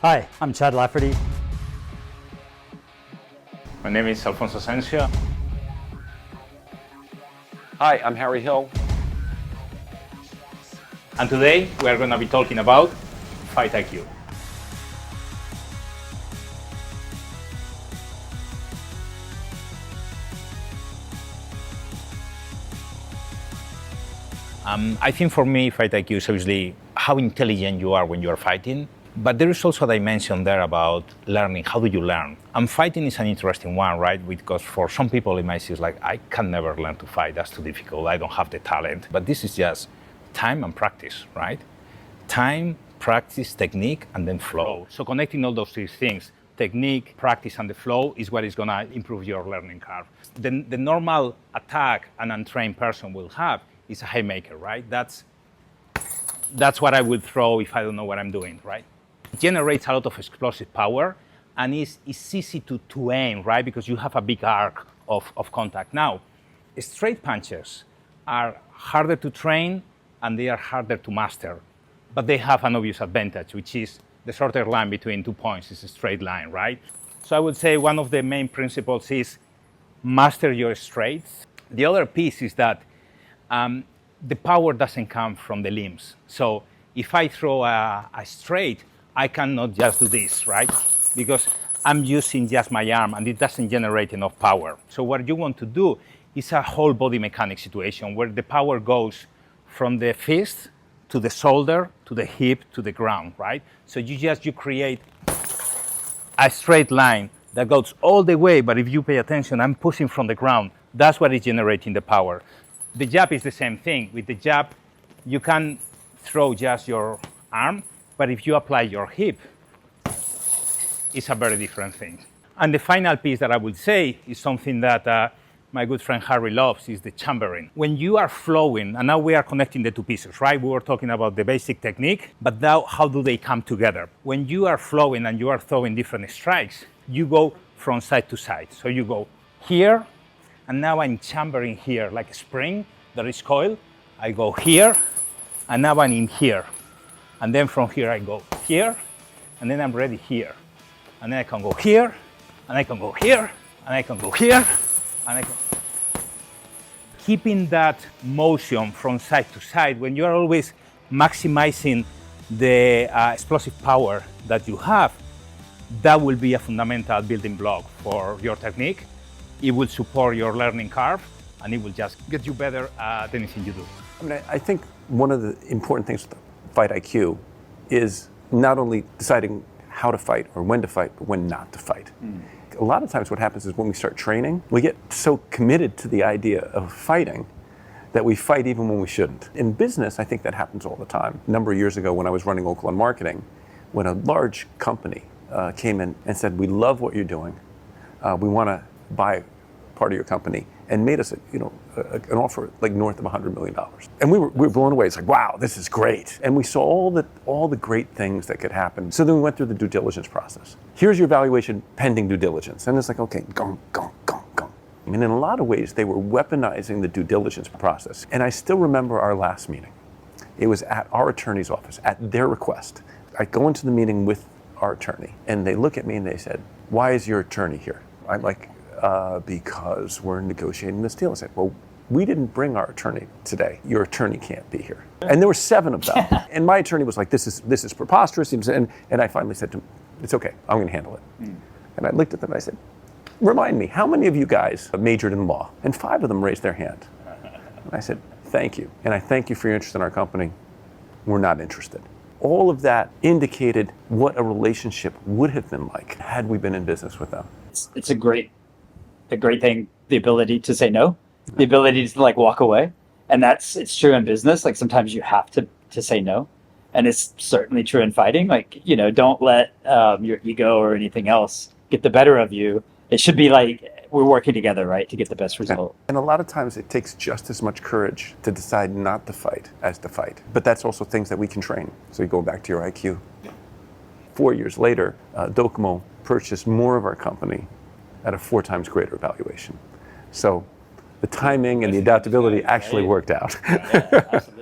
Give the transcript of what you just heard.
Hi, I'm Chad Lafferty. My name is Alfonso Asensio. Hi, I'm Harry Hill. And today we are going to be talking about Fight IQ. I think for me, Fight IQ is obviously how intelligent you are when you are fighting. But there is also a dimension there about learning. How do you learn? And fighting is an interesting one, right? Because for some people it might seem like, I can never learn to fight. That's too difficult. I don't have the talent. But this is just time and practice, right? Time, practice, technique, and then flow. So connecting all those three things, technique, practice, and the flow is what is going to improve your learning curve. The normal attack an untrained person will have is a haymaker, right? That's what I would throw if I don't know what I'm doing, right? It generates a lot of explosive power and it's easy to aim, right? Because you have a big arc of contact. Now, straight punches are harder to train and they are harder to master, but they have an obvious advantage, which is the shorter line between 2 points is a straight line, right? So I would say one of the main principles is master your straights. The other piece is that the power doesn't come from the limbs. So if I throw a straight, I cannot just do this, right? Because I'm using just my arm and it doesn't generate enough power. So what you want to do is a whole body mechanic situation where the power goes from the fist to the shoulder, to the hip, to the ground, right? So you create a straight line that goes all the way, but if you pay attention, I'm pushing from the ground. That's what is generating the power. The jab is the same thing. With the jab, you can throw just your arm, but if you apply your hip, it's a very different thing. And the final piece that I would say is something that my good friend Harry loves, is the chambering. When you are flowing, and now we are connecting the two pieces, right? We were talking about the basic technique, but now how do they come together? When you are flowing and you are throwing different strikes, you go from side to side. So you go here, and now I'm chambering here like a spring that is coiled. I go here, and now I'm in here. And then from here I go here, and then I'm ready here. And then I can go here, and I can go here, and I can go here, and I can... Keeping that motion from side to side, when you are always maximizing the explosive power that you have, that will be a fundamental building block for your technique. It will support your learning curve, and it will just get you better at anything you do. I mean, I think one of the important things with Fight IQ is not only deciding how to fight or when to fight, but when not to fight. A lot of times what happens is when we start training, we get so committed to the idea of fighting that we fight even when we shouldn't. In business, I think that happens all the time. A number of years ago when I was running Oakland marketing, when a large company came in and said, we love what you're doing, we want to buy part of your company, and made us an offer like north of $100 million. And we were blown away. It's like, wow, this is great. And we saw all the great things that could happen. So then we went through the due diligence process. Here's your evaluation pending due diligence. And it's like, okay, go. I mean, in a lot of ways, they were weaponizing the due diligence process. And I still remember our last meeting. It was at our attorney's office, at their request. I go into the meeting with our attorney, and they look at me and they said, why is your attorney here? I'm like, because we're negotiating this deal. I said, well, we didn't bring our attorney today. Your attorney can't be here. And there were 7 of them. And my attorney was like, this is preposterous. And I finally said to him, it's okay, I'm gonna handle it. And I looked at them and I said, remind me, how many of you guys majored in law? And 5 of them raised their hand. And I said, thank you. And I thank you for your interest in our company. We're not interested. All of that indicated what a relationship would have been like had we been in business with them. It's a great thing, the ability to say no, the ability to like walk away. And it's true in business. Like sometimes you have to say no. And it's certainly true in fighting. Like, don't let your ego or anything else get the better of you. It should be like we're working together, right, to get the best result. And a lot of times it takes just as much courage to decide not to fight as to fight. But that's also things that we can train. So you go back to your IQ. 4 years later, Docomo purchased more of our company at a 4 times greater valuation. So the timing and the adaptability actually worked out. Yeah, absolutely.